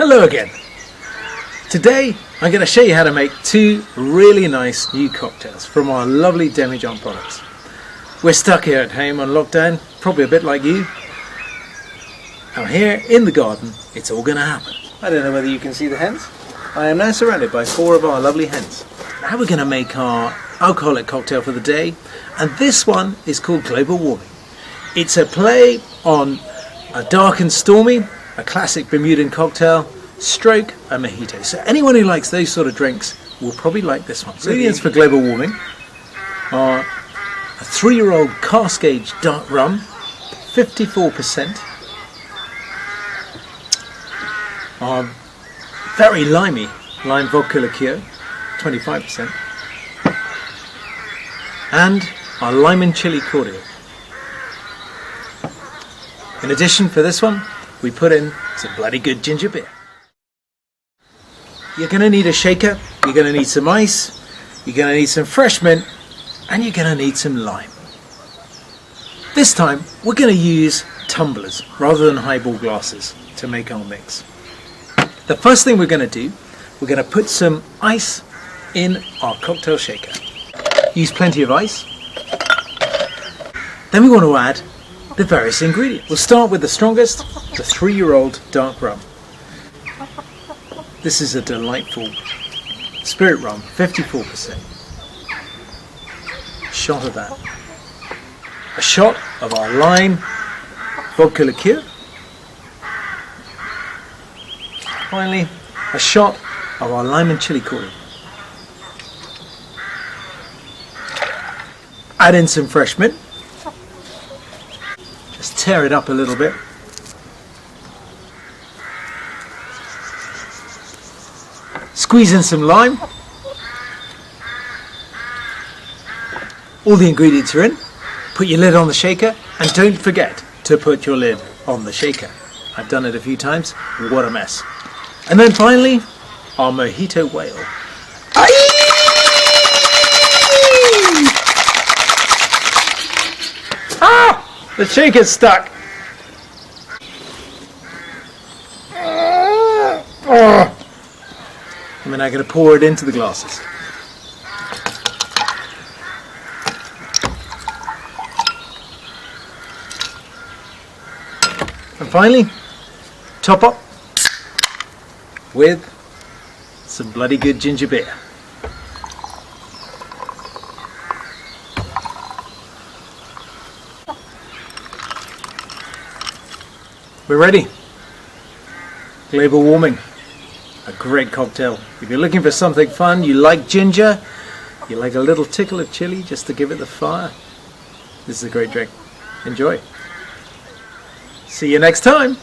Hello again. Today I'm going to show you how to make two really nice new cocktails from our lovely Demijohn products. We're stuck here at home on lockdown, probably a bit like you. Out here in the garden, it's all going to happen. I don't know whether you can see the hens. I am now surrounded by 4 of our lovely hens. Now we're going to make our alcoholic cocktail for the day, and this one is called Global Warming. It's a play on a Dark and Stormy, a classic Bermudan cocktail, stroke a mojito. So anyone who likes those sort of drinks will probably like this one. So ingredients for Global Warming are a 3-year-old cask aged dark rum, 54%, our very limey lime vodka liqueur, 25%, and our Lime Chilli Cordial. In addition, for this one, we put in some bloody good ginger beer. You're going to need a shaker, you're going to need some ice, you're going to need some fresh mint, and you're going to need some lime. This time, we're going to use tumblers rather than highball glasses to make our mix. The first thing we're going to do, we're going to put some ice in our cocktail shaker. Use plenty of ice. Then we want to add the various ingredients. We'll start with the strongest, the 3-year-old dark rum. This is a delightful spirit rum, 54%. A shot of that. A shot of our lime vodka liqueur. Finally, a shot of our limeandchilli cordial. Add in some fresh mint. Just tear it up a little bit. Squeeze in some lime. All the ingredients are in. Put your lid on the shaker, and don't forget to put your lid on the shaker. I've done it a few times. What a mess. And then finally, our mojito whale. Ah! The shaker's stuck. And then I'm going to pour it into the glasses. And finally, top up with some bloody good ginger beer. We're ready. Global Warming. A great cocktail. If you're looking for something fun, you like ginger, you like a little tickle of chili just to give it the fire, this is a great drink. Enjoy. See you next time.